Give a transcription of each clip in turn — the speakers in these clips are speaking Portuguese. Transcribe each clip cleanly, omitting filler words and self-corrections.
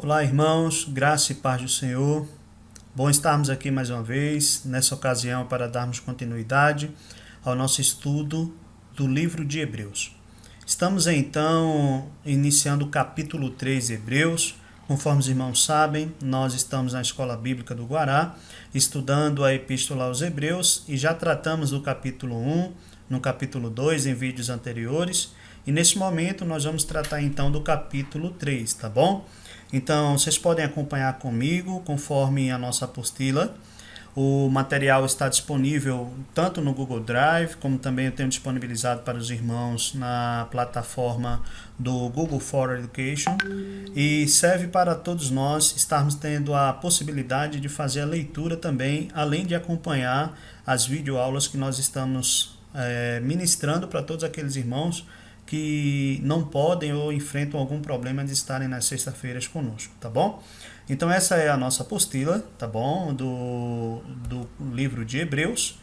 Olá, irmãos, graça e paz do Senhor. Bom estarmos aqui mais uma vez, nessa ocasião, para darmos continuidade ao nosso estudo do livro de Hebreus. Estamos então iniciando o capítulo 3 de Hebreus. Conforme os irmãos sabem, nós estamos na Escola Bíblica do Guará, estudando a Epístola aos Hebreus e já tratamos do capítulo 1, no capítulo 2 em vídeos anteriores. E nesse momento nós vamos tratar então do capítulo 3, tá bom? Então, vocês podem acompanhar comigo, conforme a nossa apostila. O material está disponível tanto no Google Drive, como também eu tenho disponibilizado para os irmãos na plataforma do Google for Education. E serve para todos nós estarmos tendo a possibilidade de fazer a leitura também, além de acompanhar as videoaulas que nós estamos ministrando para todos aqueles irmãos que não podem ou enfrentam algum problema de estarem nas sextas-feiras conosco, tá bom? Então essa é a nossa apostila, tá bom? Do livro de Hebreus.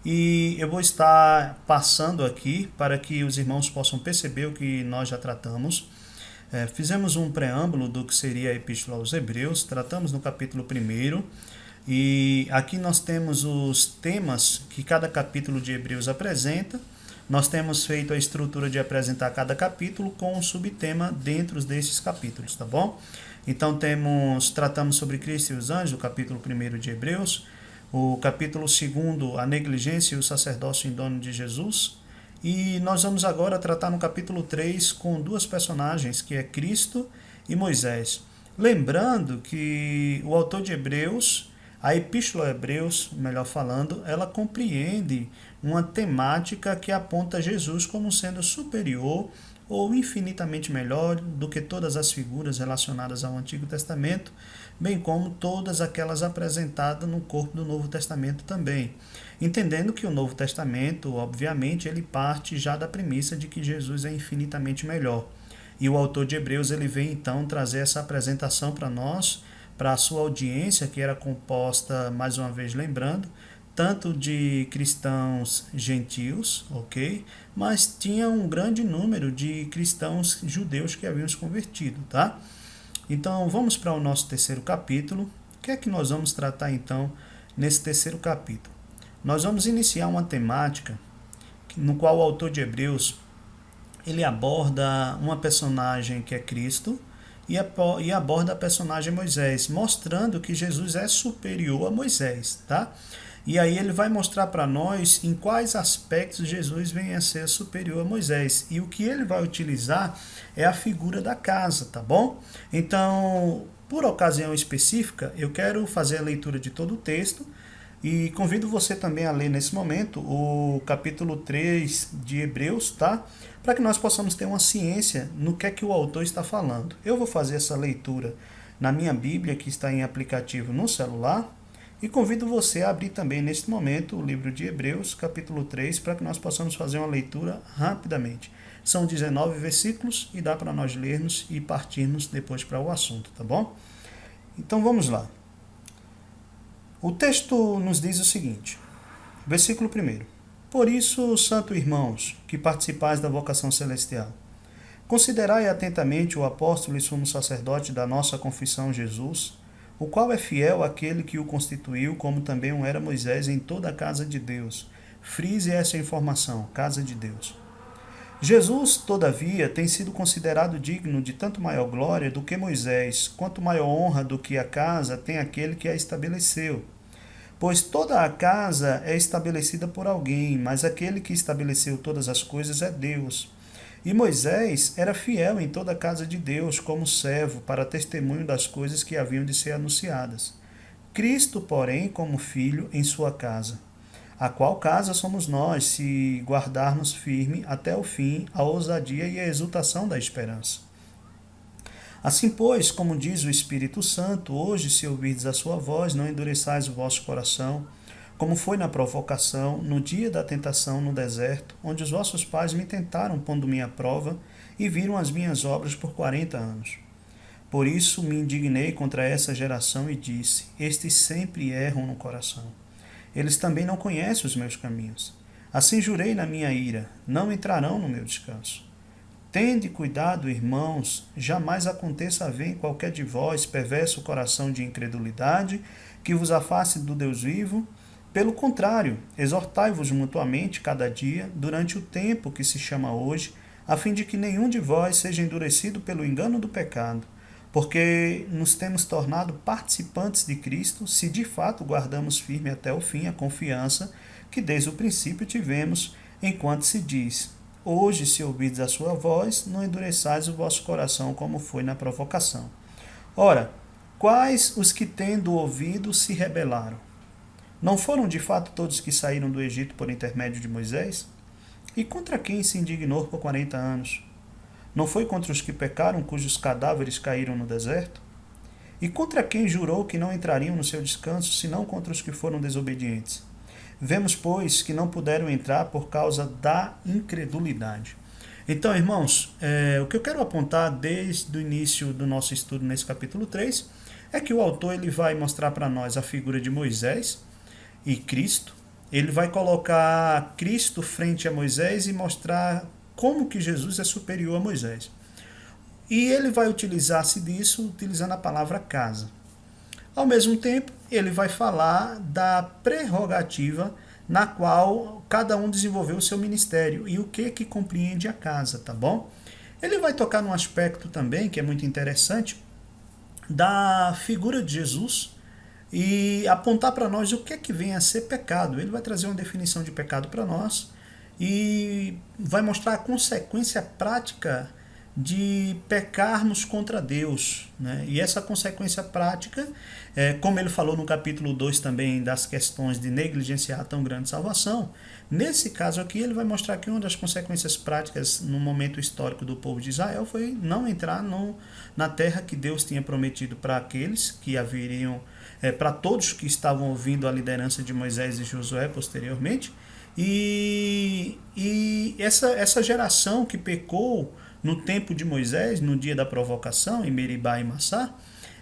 E eu vou estar passando aqui para que os irmãos possam perceber o que nós já tratamos. Fizemos um preâmbulo do que seria a Epístola aos Hebreus, tratamos no capítulo 1. E aqui nós temos os temas que cada capítulo de Hebreus apresenta. Nós temos feito a estrutura de apresentar cada capítulo com um subtema dentro desses capítulos, tá bom? Então tratamos sobre Cristo e os anjos, o capítulo 1 de Hebreus, o capítulo 2, a negligência e o sacerdócio idôneo de Jesus, e nós vamos agora tratar no capítulo 3 com duas personagens, que é Cristo e Moisés. Lembrando que o autor de Hebreus, a Epístola a Hebreus, melhor falando, ela compreende uma temática que aponta Jesus como sendo superior ou infinitamente melhor do que todas as figuras relacionadas ao Antigo Testamento, bem como todas aquelas apresentadas no corpo do Novo Testamento também. Entendendo que o Novo Testamento, obviamente, ele parte já da premissa de que Jesus é infinitamente melhor. E o autor de Hebreus ele vem então trazer essa apresentação para nós, para a sua audiência, que era composta, mais uma vez lembrando, tanto de cristãos gentios, ok? Mas tinha um grande número de cristãos judeus que haviam se convertido, tá? Então, vamos para o nosso terceiro capítulo. O que é que nós vamos tratar, então, nesse terceiro capítulo? Nós vamos iniciar uma temática no qual o autor de Hebreus ele aborda uma personagem que é Cristo, e aborda a personagem Moisés, mostrando que Jesus é superior a Moisés, tá? E aí ele vai mostrar para nós em quais aspectos Jesus vem a ser superior a Moisés. E o que ele vai utilizar é a figura da casa, tá bom? Então, por ocasião específica, eu quero fazer a leitura de todo o texto e convido você também a ler nesse momento o capítulo 3 de Hebreus, tá? Para que nós possamos ter uma ciência no que é que o autor está falando. Eu vou fazer essa leitura na minha Bíblia, que está em aplicativo no celular, e convido você a abrir também neste momento o livro de Hebreus, capítulo 3, para que nós possamos fazer uma leitura rapidamente. São 19 versículos e dá para nós lermos e partirmos depois para o assunto, tá bom? Então vamos lá. O texto nos diz o seguinte, versículo 1. Por isso, santo irmãos, que participais da vocação celestial, considerai atentamente o apóstolo e sumo sacerdote da nossa confissão Jesus, o qual é fiel àquele que o constituiu, como também o era Moisés em toda a casa de Deus. Frise essa informação, casa de Deus. Jesus, todavia, tem sido considerado digno de tanto maior glória do que Moisés, quanto maior honra do que a casa tem aquele que a estabeleceu. Pois toda a casa é estabelecida por alguém, mas aquele que estabeleceu todas as coisas é Deus. E Moisés era fiel em toda a casa de Deus como servo para testemunho das coisas que haviam de ser anunciadas. Cristo, porém, como filho em sua casa. A qual casa somos nós, se guardarmos firme até o fim a ousadia e a exultação da esperança. Assim, pois, como diz o Espírito Santo, hoje, se ouvirdes a sua voz, não endureçais o vosso coração, como foi na provocação, no dia da tentação no deserto, onde os vossos pais me tentaram pondo-me à prova e viram as minhas obras por 40 anos. Por isso me indignei contra essa geração e disse, estes sempre erram no coração. Eles também não conhecem os meus caminhos. Assim jurei na minha ira, não entrarão no meu descanso. Tende cuidado, irmãos, jamais aconteça haver em qualquer de vós perverso coração de incredulidade, que vos afaste do Deus vivo. Pelo contrário, exortai-vos mutuamente cada dia, durante o tempo que se chama hoje, a fim de que nenhum de vós seja endurecido pelo engano do pecado, porque nos temos tornado participantes de Cristo, se de fato guardamos firme até o fim a confiança que desde o princípio tivemos, enquanto se diz: hoje, se ouvides a sua voz, não endureçais o vosso coração como foi na provocação. Ora, quais os que tendo ouvido se rebelaram? Não foram de fato todos que saíram do Egito por intermédio de Moisés? E contra quem se indignou por 40 anos? Não foi contra os que pecaram, cujos cadáveres caíram no deserto? E contra quem jurou que não entrariam no seu descanso, senão contra os que foram desobedientes? Vemos, pois, que não puderam entrar por causa da incredulidade. Então, irmãos, o que eu quero apontar desde o início do nosso estudo nesse capítulo 3 é que o autor ele vai mostrar para nós a figura de Moisés e Cristo. Ele vai colocar Cristo frente a Moisés e mostrar como que Jesus é superior a Moisés. E ele vai utilizar-se disso utilizando a palavra casa. Ao mesmo tempo, ele vai falar da prerrogativa na qual cada um desenvolveu o seu ministério e o que compreende a casa, tá bom? Ele vai tocar num aspecto também que é muito interessante da figura de Jesus e apontar para nós o que vem a ser pecado. Ele vai trazer uma definição de pecado para nós e vai mostrar a consequência prática de pecarmos contra Deus, né? E essa consequência prática, como ele falou no capítulo 2 também das questões de negligenciar tão grande salvação, nesse caso aqui ele vai mostrar que uma das consequências práticas no momento histórico do povo de Israel foi não entrar na terra que Deus tinha prometido para aqueles que haveriam, para todos que estavam ouvindo a liderança de Moisés e Josué posteriormente, e essa geração que pecou no tempo de Moisés, no dia da provocação, em Meribá e Massá,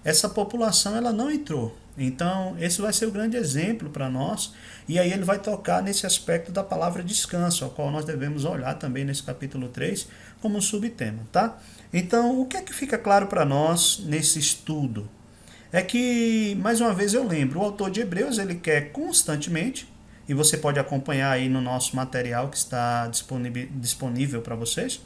essa população ela não entrou. Então, esse vai ser o grande exemplo para nós. E aí ele vai tocar nesse aspecto da palavra descanso, ao qual nós devemos olhar também nesse capítulo 3 como um subtema, tá? Então, o que é que fica claro para nós nesse estudo? É que, mais uma vez eu lembro, o autor de Hebreus ele quer constantemente, e você pode acompanhar aí no nosso material que está disponível para vocês,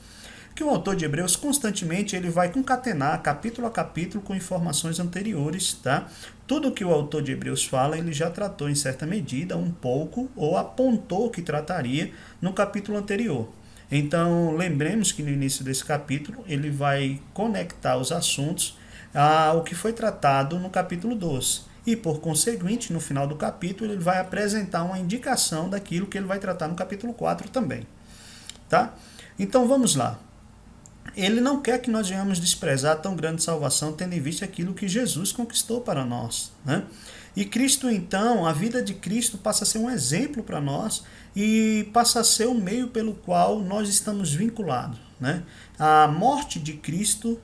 que o autor de Hebreus constantemente ele vai concatenar capítulo a capítulo com informações anteriores, tá? Tudo que o autor de Hebreus fala, ele já tratou em certa medida, um pouco, ou apontou que trataria no capítulo anterior. Então, lembremos que no início desse capítulo, ele vai conectar os assuntos ao que foi tratado no capítulo 12. E, por conseguinte, no final do capítulo, ele vai apresentar uma indicação daquilo que ele vai tratar no capítulo 4 também, tá? Então, vamos lá. Ele não quer que nós venhamos desprezar tão grande salvação, tendo em vista aquilo que Jesus conquistou para nós, né? E Cristo, então, a vida de Cristo passa a ser um exemplo para nós e passa a ser o meio pelo qual nós estamos vinculados, né? A morte de Cristo,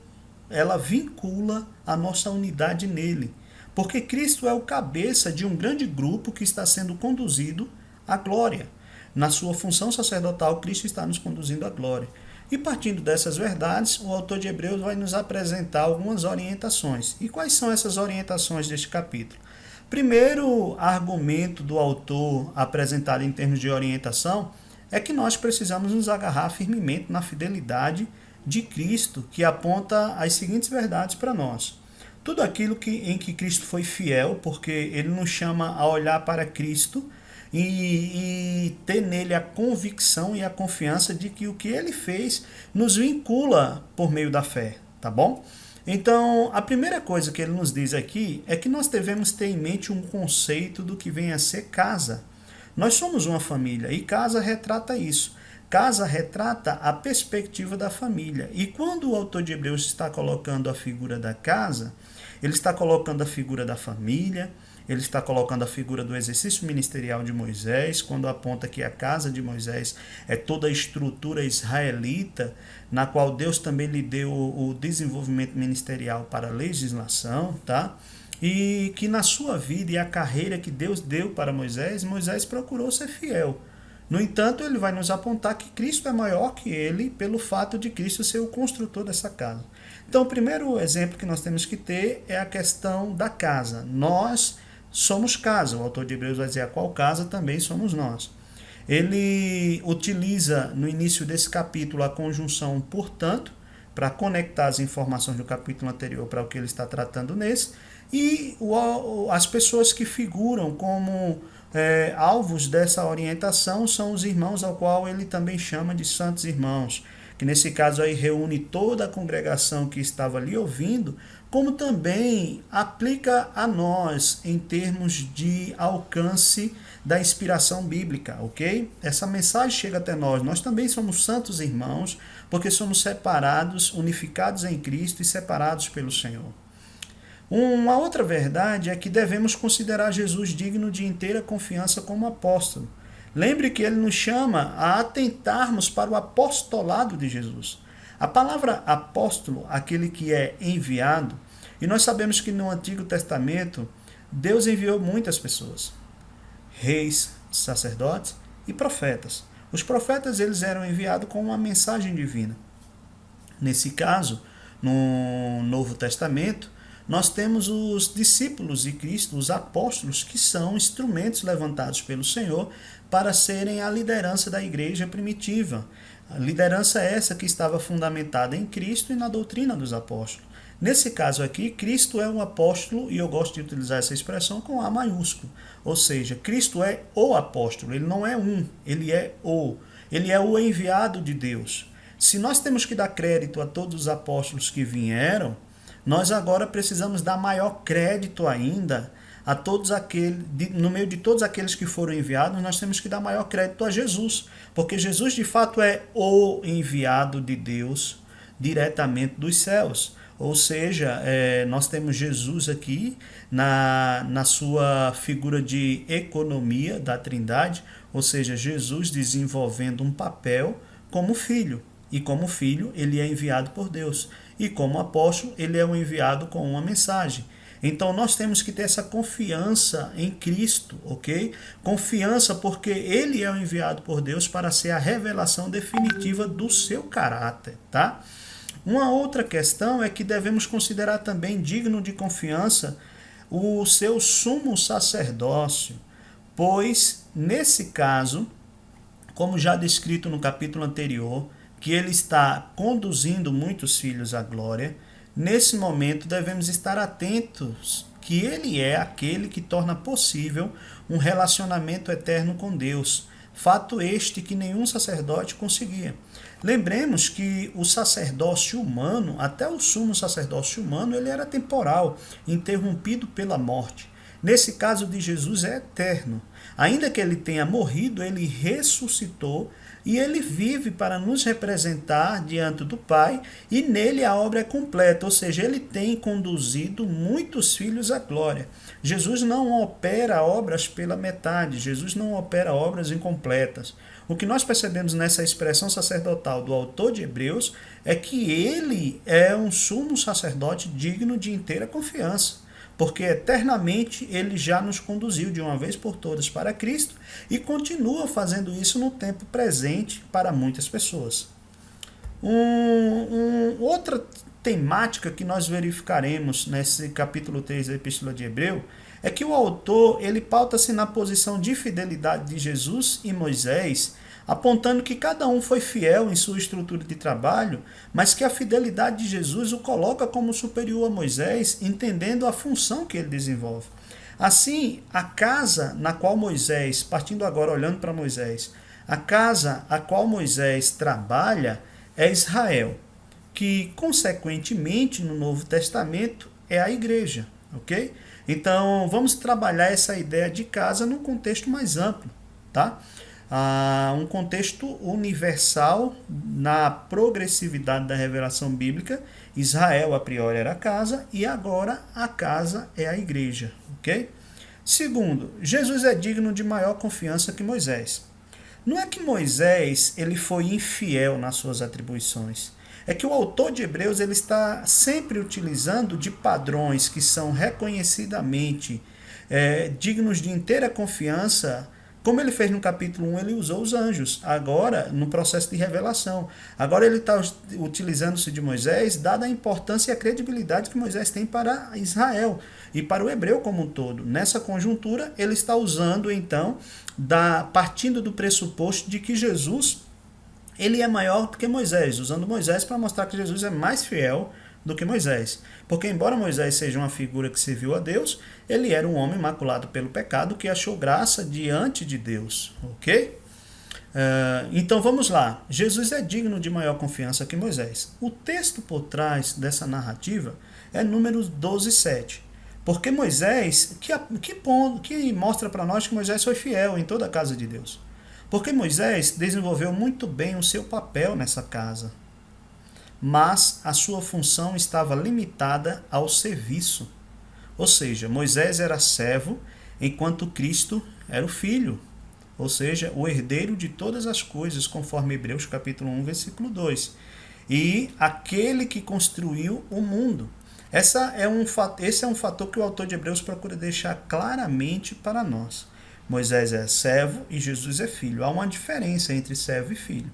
ela vincula a nossa unidade nele, porque Cristo é o cabeça de um grande grupo que está sendo conduzido à glória. Na sua função sacerdotal, Cristo está nos conduzindo à glória. E partindo dessas verdades, o autor de Hebreus vai nos apresentar algumas orientações. E quais são essas orientações deste capítulo? Primeiro argumento do autor apresentado em termos de orientação é que nós precisamos nos agarrar firmemente na fidelidade de Cristo, que aponta as seguintes verdades para nós. Tudo aquilo em que Cristo foi fiel, porque ele nos chama a olhar para Cristo e ter nele a convicção e a confiança de que o que ele fez nos vincula por meio da fé, tá bom? Então, a primeira coisa que ele nos diz aqui é que nós devemos ter em mente um conceito do que vem a ser casa. Nós somos uma família e casa retrata isso. Casa retrata a perspectiva da família. E quando o autor de Hebreus está colocando a figura da casa, ele está colocando a figura da família, ele está colocando a figura do exercício ministerial de Moisés, quando aponta que a casa de Moisés é toda a estrutura israelita, na qual Deus também lhe deu o desenvolvimento ministerial para a legislação, tá? E que na sua vida e a carreira que Deus deu para Moisés, Moisés procurou ser fiel. No entanto, ele vai nos apontar que Cristo é maior que ele pelo fato de Cristo ser o construtor dessa casa. Então, o primeiro exemplo que nós temos que ter é a questão da casa. Nós somos casa. O autor de Hebreus vai dizer a qual casa também somos nós. Ele utiliza no início desse capítulo a conjunção portanto, para conectar as informações do capítulo anterior para o que ele está tratando nesse, e as pessoas que figuram como alvos dessa orientação são os irmãos, ao qual ele também chama de santos irmãos, que nesse caso aí reúne toda a congregação que estava ali ouvindo, como também aplica a nós em termos de alcance da inspiração bíblica, ok? Essa mensagem chega até nós. Nós também somos santos irmãos, porque somos separados, unificados em Cristo e separados pelo Senhor. Uma outra verdade é que devemos considerar Jesus digno de inteira confiança como apóstolo. Lembre que ele nos chama a atentarmos para o apostolado de Jesus. A palavra apóstolo, aquele que é enviado, e nós sabemos que no Antigo Testamento Deus enviou muitas pessoas, reis, sacerdotes e profetas. Os profetas eles eram enviados com uma mensagem divina. Nesse caso, no Novo Testamento, nós temos os discípulos de Cristo, os apóstolos, que são instrumentos levantados pelo Senhor para serem a liderança da igreja primitiva. A liderança é essa que estava fundamentada em Cristo e na doutrina dos apóstolos. Nesse caso aqui, Cristo é um apóstolo, e eu gosto de utilizar essa expressão com A maiúsculo. Ou seja, Cristo é o apóstolo, ele não é um, ele é o enviado de Deus. Se nós temos que dar crédito a todos os apóstolos que vieram, nós agora precisamos dar maior crédito ainda a todos aqueles, no meio de todos aqueles que foram enviados, nós temos que dar maior crédito a Jesus, porque Jesus de fato é o enviado de Deus diretamente dos céus. Ou seja, nós temos Jesus aqui na sua figura de economia da Trindade, ou seja, Jesus desenvolvendo um papel como filho. E como filho, ele é enviado por Deus. E como apóstolo, ele é um enviado com uma mensagem. Então nós temos que ter essa confiança em Cristo, ok? Confiança porque ele é o enviado por Deus para ser a revelação definitiva do seu caráter, tá? Uma outra questão é que devemos considerar também digno de confiança o seu sumo sacerdócio, pois nesse caso, como já descrito no capítulo anterior, que ele está conduzindo muitos filhos à glória, nesse momento devemos estar atentos que ele é aquele que torna possível um relacionamento eterno com Deus, fato este que nenhum sacerdote conseguia. Lembremos que o sacerdócio humano, até o sumo sacerdócio humano, ele era temporal, interrompido pela morte. Nesse caso de Jesus é eterno. Ainda que ele tenha morrido, ele ressuscitou e ele vive para nos representar diante do Pai, e nele a obra é completa, ou seja, ele tem conduzido muitos filhos à glória. Jesus não opera obras pela metade, Jesus não opera obras incompletas. O que nós percebemos nessa expressão sacerdotal do autor de Hebreus é que ele é um sumo sacerdote digno de inteira confiança, porque eternamente ele já nos conduziu de uma vez por todas para Cristo e continua fazendo isso no tempo presente para muitas pessoas. Outra temática que nós verificaremos nesse capítulo 3 da Epístola de Hebreu é que o autor ele pauta-se na posição de fidelidade de Jesus e Moisés, apontando que cada um foi fiel em sua estrutura de trabalho, mas que a fidelidade de Jesus o coloca como superior a Moisés, entendendo a função que ele desenvolve. Assim, a casa na qual Moisés, partindo agora olhando para Moisés, a casa a qual Moisés trabalha é Israel, que consequentemente no Novo Testamento é a igreja, ok? Então vamos trabalhar essa ideia de casa num contexto mais amplo, tá? Um contexto universal na progressividade da revelação bíblica. Israel a priori era a casa e agora a casa é a igreja, ok? Segundo, Jesus é digno de maior confiança que Moisés. Não é que Moisés ele foi infiel nas suas atribuições, é que o autor de Hebreus ele está sempre utilizando de padrões que são reconhecidamente dignos de inteira confiança Como ele fez no capítulo 1, ele usou os anjos, agora no processo de revelação. Agora ele está utilizando-se de Moisés, dada a importância e a credibilidade que Moisés tem para Israel e para o hebreu como um todo. Nessa conjuntura, ele está usando, então, partindo do pressuposto de que Jesus ele é maior do que Moisés, usando Moisés para mostrar que Jesus é mais fiel do que Moisés. Porque embora Moisés seja uma figura que serviu a Deus, ele era um homem imaculado pelo pecado que achou graça diante de Deus. Ok? Então vamos lá. Jesus é digno de maior confiança que Moisés. O texto por trás dessa narrativa é Números 12:7. Porque Moisés, que mostra para nós que Moisés foi fiel em toda a casa de Deus. Porque Moisés desenvolveu muito bem o seu papel nessa casa, mas a sua função estava limitada ao serviço. Ou seja, Moisés era servo, enquanto Cristo era o filho, ou seja, o herdeiro de todas as coisas, conforme Hebreus capítulo 1, versículo 2. E aquele que construiu o mundo. Esse é um fator que o autor de Hebreus procura deixar claramente para nós. Moisés é servo e Jesus é filho. Há uma diferença entre servo e filho.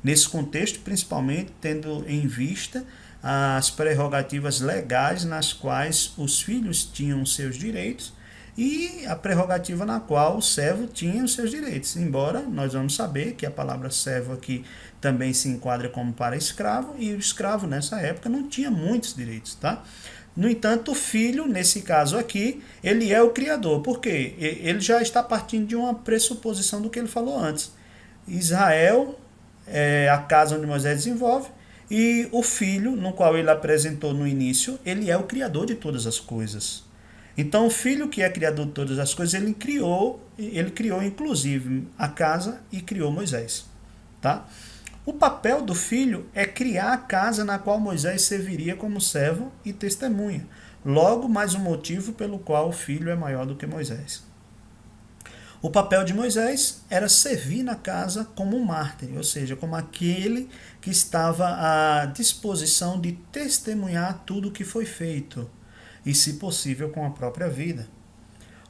Nesse contexto, principalmente tendo em vista as prerrogativas legais nas quais os filhos tinham seus direitos e a prerrogativa na qual o servo tinha os seus direitos. Embora nós vamos saber que a palavra servo aqui também se enquadra como para escravo, e o escravo nessa época não tinha muitos direitos, tá? No entanto, o filho, nesse caso aqui, ele é o criador. Por quê? Ele já está partindo de uma pressuposição do que ele falou antes. Israel é a casa onde Moisés desenvolve, e o filho, no qual ele apresentou no início, ele é o criador de todas as coisas. Então, o filho que é criador de todas as coisas, ele criou inclusive a casa e criou Moisés. Tá? O papel do filho é criar a casa na qual Moisés serviria como servo e testemunha. Logo, mais um motivo pelo qual o filho é maior do que Moisés. O papel de Moisés era servir na casa como um mártir, ou seja, como aquele que estava à disposição de testemunhar tudo o que foi feito, e, se possível, com a própria vida.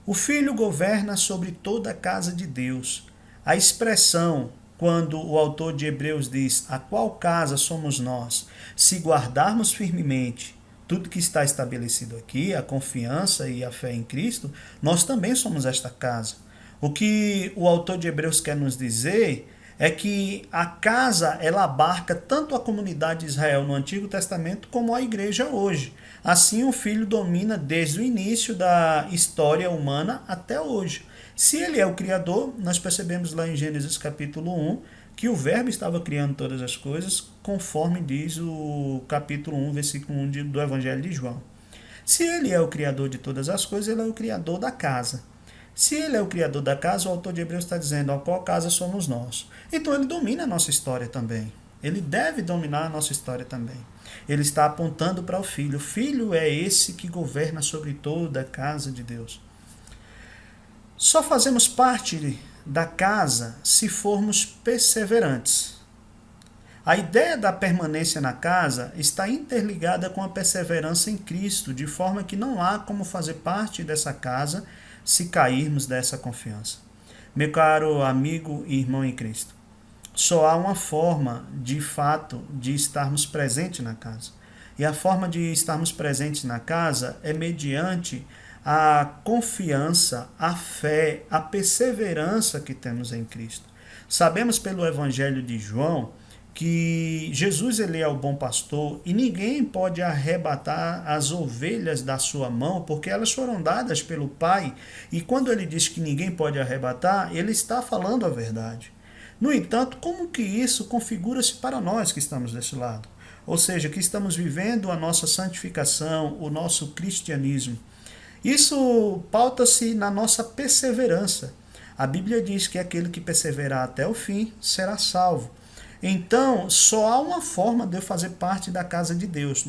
O filho governa sobre toda a casa de Deus. A expressão, quando o autor de Hebreus diz, a qual casa somos nós, se guardarmos firmemente tudo que está estabelecido aqui, a confiança e a fé em Cristo, nós também somos esta casa. O que o autor de Hebreus quer nos dizer é que a casa ela abarca tanto a comunidade de Israel no Antigo Testamento como a igreja hoje. Assim, o Filho domina desde o início da história humana até hoje. Se ele é o Criador, nós percebemos lá em Gênesis capítulo 1 que o Verbo estava criando todas as coisas, conforme diz o capítulo 1, versículo 1 do Evangelho de João. Se ele é o Criador de todas as coisas, ele é o Criador da casa. Se ele é o criador da casa, o autor de Hebreus está dizendo, a qual casa somos nós? Então ele domina a nossa história também. Ele deve dominar a nossa história também. Ele está apontando para o Filho. O Filho é esse que governa sobre toda a casa de Deus. Só fazemos parte da casa se formos perseverantes. A ideia da permanência na casa está interligada com a perseverança em Cristo, de forma que não há como fazer parte dessa casa se cairmos dessa confiança. Meu caro amigo e irmão em Cristo, só há uma forma, de fato, de estarmos presentes na casa. E a forma de estarmos presentes na casa é mediante a confiança, a fé, a perseverança que temos em Cristo. Sabemos pelo Evangelho de João que Jesus ele é o bom pastor e ninguém pode arrebatar as ovelhas da sua mão, porque elas foram dadas pelo Pai. E quando ele diz que ninguém pode arrebatar, ele está falando a verdade. No entanto, como que isso configura-se para nós que estamos desse lado? Ou seja, que estamos vivendo a nossa santificação, o nosso cristianismo. Isso pauta-se na nossa perseverança. A Bíblia diz que aquele que perseverar até o fim será salvo. Então, só há uma forma de eu fazer parte da casa de Deus,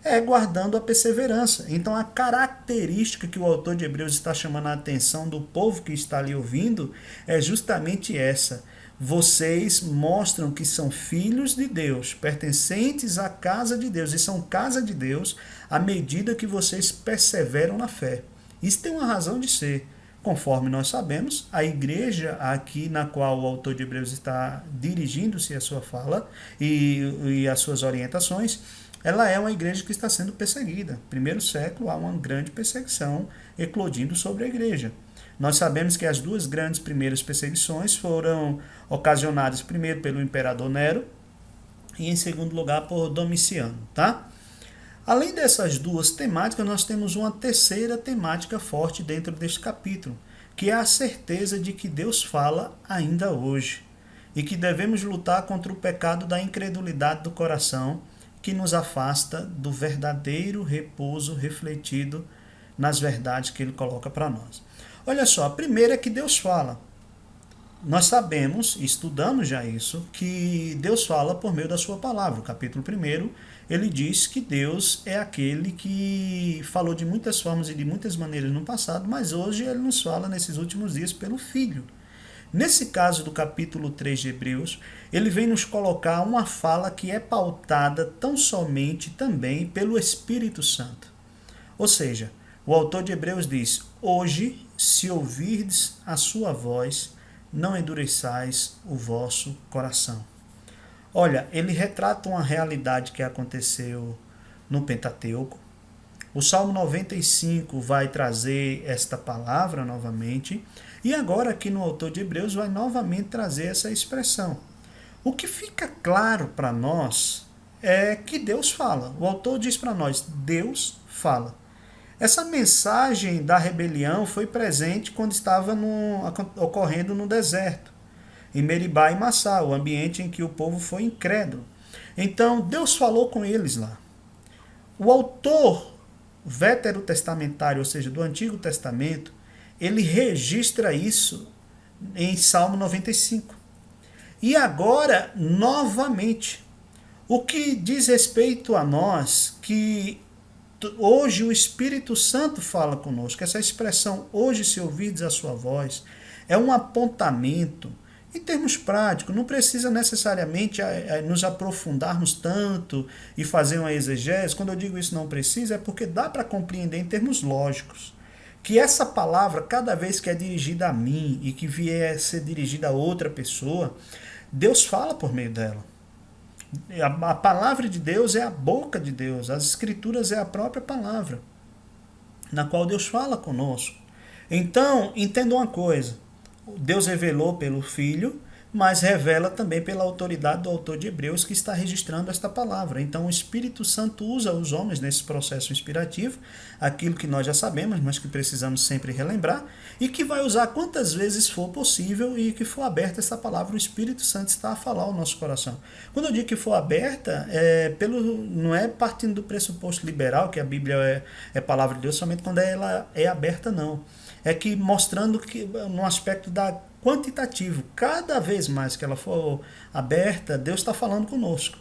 é guardando a perseverança. Então, a característica que o autor de Hebreus está chamando a atenção do povo que está ali ouvindo é justamente essa. Vocês mostram que são filhos de Deus, pertencentes à casa de Deus, e são casa de Deus à medida que vocês perseveram na fé. Isso tem uma razão de ser. conforme nós sabemos, a igreja aqui na qual o autor de Hebreus está dirigindo-se a sua fala e as suas orientações, ela é uma igreja que está sendo perseguida. Primeiro século há uma grande perseguição eclodindo sobre a igreja. Nós sabemos que as duas grandes primeiras perseguições foram ocasionadas primeiro pelo imperador Nero e em segundo lugar por Domiciano, tá? Além dessas duas temáticas, nós temos uma terceira temática forte dentro deste capítulo, que é a certeza de que Deus fala ainda hoje e que devemos lutar contra o pecado da incredulidade do coração que nos afasta do verdadeiro repouso refletido nas verdades que ele coloca para nós. Olha só, a primeira é que Deus fala. Nós sabemos, estudamos já isso, que Deus fala por meio da sua palavra. O capítulo 1, ele diz que Deus é aquele que falou de muitas formas e de muitas maneiras no passado, mas hoje ele nos fala nesses últimos dias pelo Filho. Nesse caso do capítulo 3 de Hebreus, ele vem nos colocar uma fala que é pautada tão somente também pelo Espírito Santo. Ou seja, o autor de Hebreus diz: hoje, se ouvirdes a sua voz, não endureçais o vosso coração. Olha, ele retrata uma realidade que aconteceu no Pentateuco. O Salmo 95 vai trazer esta palavra novamente, e agora aqui no autor de Hebreus vai novamente trazer essa expressão. O que fica claro para nós é que Deus fala. O autor diz para nós: Deus fala. Essa mensagem da rebelião foi presente quando estava ocorrendo no deserto, em Meribá e Massá, o ambiente em que o povo foi incrédulo. Então, Deus falou com eles lá. O autor veterotestamentário, ou seja, do Antigo Testamento, ele registra isso em Salmo 95. E agora, novamente, o que diz respeito a nós, que hoje o Espírito Santo fala conosco. Essa expressão, hoje se ouvirdes a sua voz, é um apontamento. Em termos práticos, não precisa necessariamente nos aprofundarmos tanto e fazer uma exegese. Quando eu digo isso não precisa, é porque dá para compreender em termos lógicos que essa palavra, cada vez que é dirigida a mim e que vier a ser dirigida a outra pessoa, Deus fala por meio dela. A palavra de Deus é a boca de Deus, as escrituras é a própria palavra, na qual Deus fala conosco. Então, entenda uma coisa, Deus revelou pelo Filho, mas revela também pela autoridade do autor de Hebreus que está registrando esta palavra. Então o Espírito Santo usa os homens nesse processo inspirativo, aquilo que nós já sabemos, mas que precisamos sempre relembrar, e que vai usar quantas vezes for possível e que for aberta essa palavra, o Espírito Santo está a falar ao nosso coração. Quando eu digo que for aberta, não é partindo do pressuposto liberal, que a Bíblia é palavra de Deus somente quando ela é aberta, não. É que mostrando que no aspecto da quantitativo, cada vez mais que ela for aberta, Deus está falando conosco.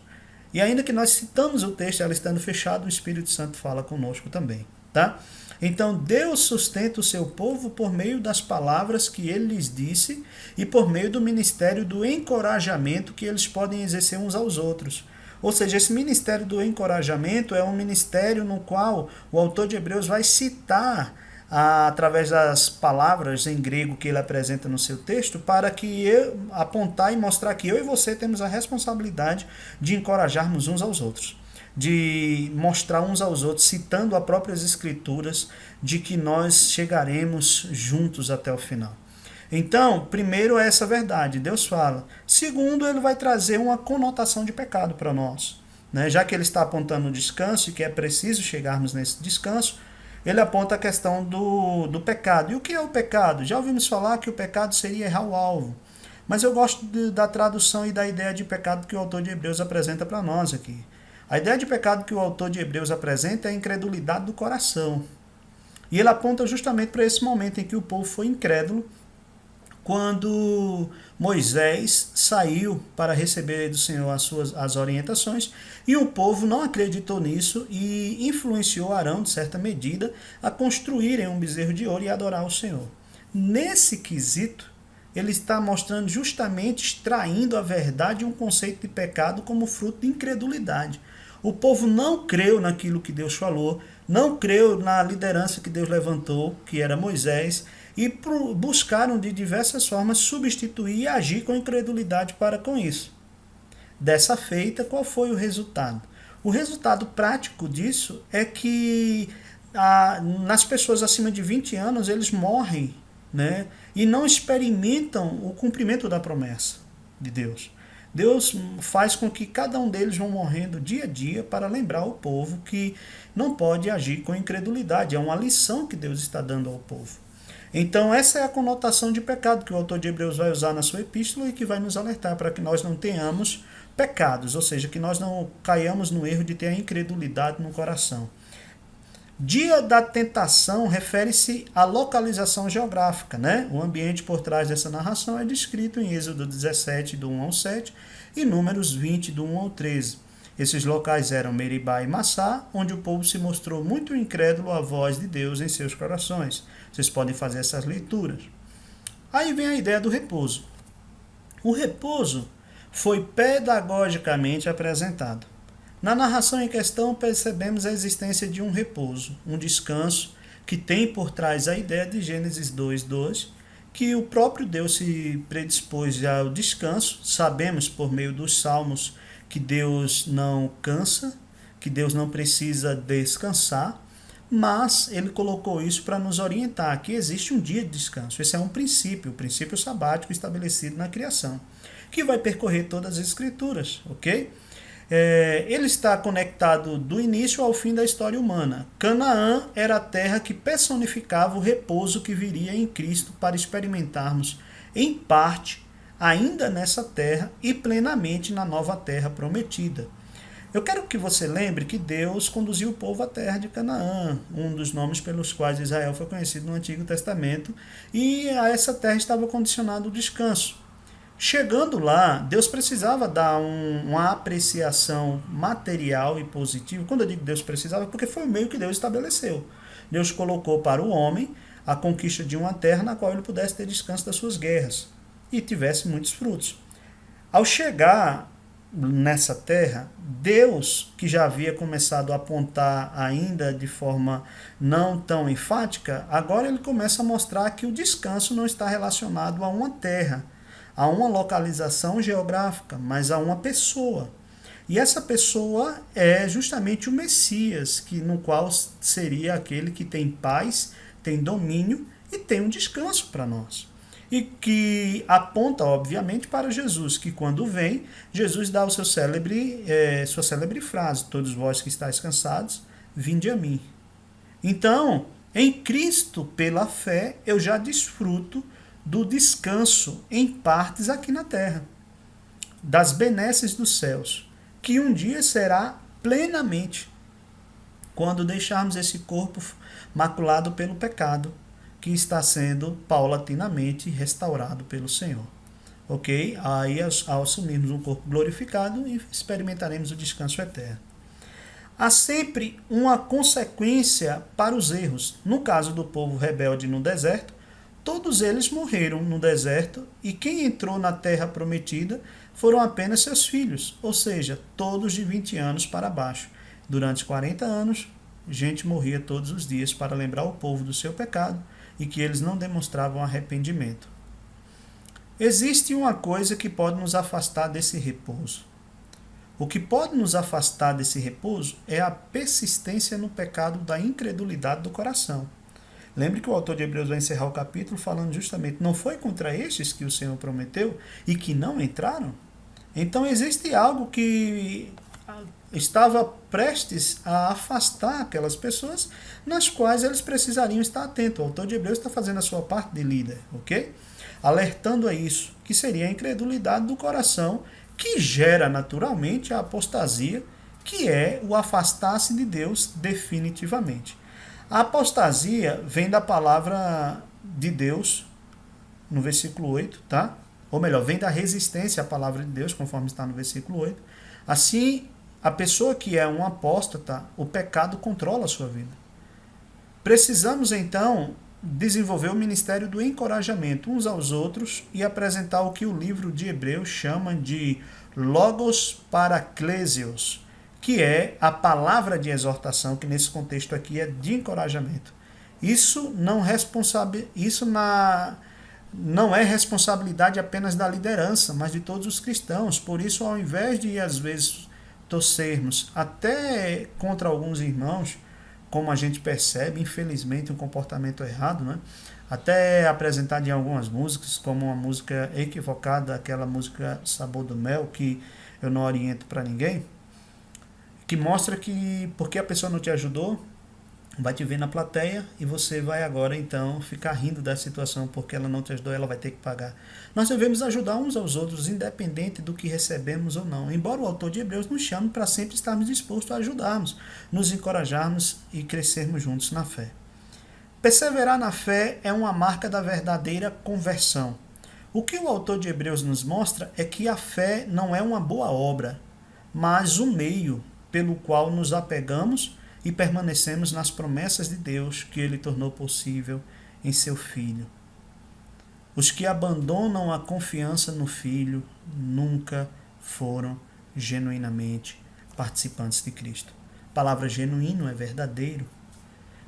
E ainda que nós citamos o texto, ela estando fechada, o Espírito Santo fala conosco também, tá? Então Deus sustenta o seu povo por meio das palavras que ele lhes disse e por meio do ministério do encorajamento que eles podem exercer uns aos outros. Ou seja, esse ministério do encorajamento é um ministério no qual o autor de Hebreus vai citar através das palavras em grego que ele apresenta no seu texto, para que apontar e mostrar que eu e você temos a responsabilidade de encorajarmos uns aos outros, de mostrar uns aos outros, citando as próprias escrituras, de que nós chegaremos juntos até o final. Então, primeiro é essa verdade, Deus fala. Segundo, ele vai trazer uma conotação de pecado para nós, né? Já que ele está apontando o descanso e que é preciso chegarmos nesse descanso, ele aponta a questão do pecado. E o que é o pecado? Já ouvimos falar que o pecado seria errar o alvo. Mas eu gosto da tradução e da ideia de pecado que o autor de Hebreus apresenta para nós aqui. A ideia de pecado que o autor de Hebreus apresenta é a incredulidade do coração. E ele aponta justamente para esse momento em que o povo foi incrédulo, quando Moisés saiu para receber do Senhor as orientações, e o povo não acreditou nisso e influenciou Arão, de certa medida, a construírem um bezerro de ouro e adorar o Senhor. Nesse quesito, ele está mostrando justamente, extraindo a verdade e um conceito de pecado como fruto de incredulidade. O povo não creu naquilo que Deus falou, não creu na liderança que Deus levantou, que era Moisés, e buscaram de diversas formas substituir e agir com incredulidade para com isso. Dessa feita, qual foi o resultado? O resultado prático disso é que nas pessoas acima de 20 anos eles morrem, né, e não experimentam o cumprimento da promessa de Deus. Deus faz com que cada um deles vão morrendo dia a dia para lembrar o povo que não pode agir com incredulidade. É uma lição que Deus está dando ao povo. Então essa é a conotação de pecado que o autor de Hebreus vai usar na sua epístola e que vai nos alertar para que nós não tenhamos pecados, ou seja, que nós não caiamos no erro de ter a incredulidade no coração. Dia da tentação refere-se à localização geográfica, né? O ambiente por trás dessa narração é descrito em Êxodo 17, do 1 ao 7, e Números 20, do 1 ao 13. Esses locais eram Meribá e Massá, onde o povo se mostrou muito incrédulo à voz de Deus em seus corações. Vocês podem fazer essas leituras. Aí vem a ideia do repouso. O repouso foi pedagogicamente apresentado. Na narração em questão, percebemos a existência de um repouso, um descanso, que tem por trás a ideia de Gênesis 2:2, que o próprio Deus se predispôs ao descanso. Sabemos por meio dos salmos que Deus não cansa, que Deus não precisa descansar, mas ele colocou isso para nos orientar, que existe um dia de descanso. Esse é um princípio, o princípio sabático estabelecido na criação, que vai percorrer todas as escrituras, ok? Ele está conectado do início ao fim da história humana. Canaã era a terra que personificava o repouso que viria em Cristo para experimentarmos, em parte, ainda nessa terra e plenamente na nova terra prometida. Eu quero que você lembre que Deus conduziu o povo à terra de Canaã, um dos nomes pelos quais Israel foi conhecido no Antigo Testamento, e a essa terra estava condicionado o descanso. Chegando lá, Deus precisava dar uma apreciação material e positiva. Quando eu digo Deus precisava, é porque foi o meio que Deus estabeleceu. Deus colocou para o homem a conquista de uma terra na qual ele pudesse ter descanso das suas guerras e tivesse muitos frutos. Ao chegar nessa terra, Deus, que já havia começado a apontar ainda de forma não tão enfática, agora ele começa a mostrar que o descanso não está relacionado a uma terra, a uma localização geográfica, mas a uma pessoa. E essa pessoa é justamente o Messias, no qual seria aquele que tem paz, tem domínio e tem um descanso para nós. E que aponta, obviamente, para Jesus, que quando vem, Jesus dá sua célebre frase: todos vós que estáis cansados, vinde a mim. Então, em Cristo, pela fé, eu já desfruto do descanso em partes aqui na terra, das benesses dos céus, que um dia será plenamente, quando deixarmos esse corpo maculado pelo pecado, que está sendo paulatinamente restaurado pelo Senhor. Ok? Aí, ao assumirmos um corpo glorificado, experimentaremos o descanso eterno. Há sempre uma consequência para os erros. No caso do povo rebelde no deserto, todos eles morreram no deserto, e quem entrou na terra prometida foram apenas seus filhos, ou seja, todos de 20 anos para baixo. Durante 40 anos, gente morria todos os dias para lembrar o povo do seu pecado e que eles não demonstravam arrependimento. Existe uma coisa que pode nos afastar desse repouso. O que pode nos afastar desse repouso é a persistência no pecado da incredulidade do coração. Lembre que o autor de Hebreus vai encerrar o capítulo falando justamente: não foi contra estes que o Senhor prometeu e que não entraram? Então existe algo que estava prestes a afastar aquelas pessoas, nas quais eles precisariam estar atentos. O autor de Hebreus está fazendo a sua parte de líder, ok? Alertando a isso, que seria a incredulidade do coração, que gera naturalmente a apostasia, que é o afastar-se de Deus definitivamente. A apostasia vem da palavra de Deus, no versículo 8, tá? Ou melhor, vem da resistência à palavra de Deus, conforme está no versículo 8. Assim, a pessoa que é um apóstata, o pecado controla a sua vida. Precisamos, então, desenvolver o ministério do encorajamento uns aos outros e apresentar o que o livro de Hebreus chama de Logos Paraklésios, que é a palavra de exortação, que nesse contexto aqui é de encorajamento. Não é responsabilidade apenas da liderança, mas de todos os cristãos. Por isso, ao invés de, às vezes, torcermos até contra alguns irmãos, como a gente percebe, infelizmente, um comportamento errado, né? Até apresentado em algumas músicas, como uma música equivocada, aquela música Sabor do Mel, que eu não oriento para ninguém, que mostra que porque a pessoa não te ajudou, vai te ver na plateia e você vai agora então ficar rindo da situação porque ela não te ajudou, ela vai ter que pagar. Nós devemos ajudar uns aos outros, independente do que recebemos ou não. Embora o autor de Hebreus nos chame para sempre estarmos dispostos a ajudarmos, nos encorajarmos e crescermos juntos na fé. Perseverar na fé é uma marca da verdadeira conversão. O que o autor de Hebreus nos mostra é que a fé não é uma boa obra, mas o meio pelo qual nos apegamos e permanecemos nas promessas de Deus que Ele tornou possível em seu Filho. Os que abandonam a confiança no Filho nunca foram genuinamente participantes de Cristo. A palavra genuíno é verdadeiro.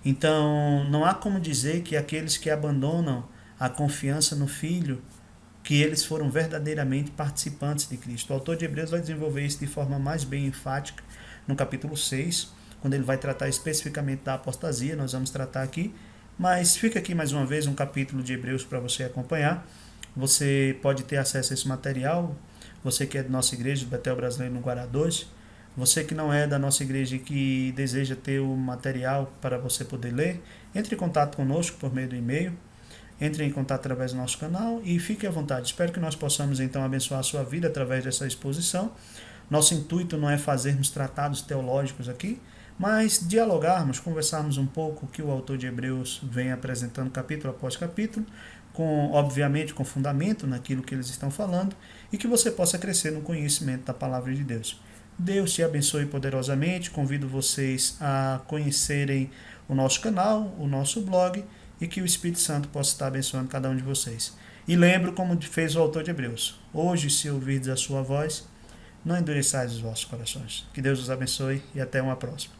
Então, não há como dizer que aqueles que abandonam a confiança no Filho, que eles foram verdadeiramente participantes de Cristo. O autor de Hebreus vai desenvolver isso de forma mais bem enfática no capítulo 6, quando ele vai tratar especificamente da apostasia. Nós vamos tratar aqui, mas fica aqui mais uma vez um capítulo de Hebreus para você acompanhar. Você pode ter acesso a esse material, você que é da nossa igreja, do Betel Brasileiro no Guará 2, você que não é da nossa igreja e que deseja ter o material para você poder ler, entre em contato conosco por meio do e-mail, entre em contato através do nosso canal e fique à vontade. Espero que nós possamos então abençoar a sua vida através dessa exposição. Nosso intuito não é fazermos tratados teológicos aqui, mas dialogarmos, conversarmos um pouco o que o autor de Hebreus vem apresentando capítulo após capítulo, obviamente com fundamento naquilo que eles estão falando, e que você possa crescer no conhecimento da palavra de Deus. Deus te abençoe poderosamente. Convido vocês a conhecerem o nosso canal, o nosso blog, e que o Espírito Santo possa estar abençoando cada um de vocês. E lembro como fez o autor de Hebreus: hoje, se ouvirdes a sua voz, não endureçais os vossos corações. Que Deus os abençoe e até uma próxima.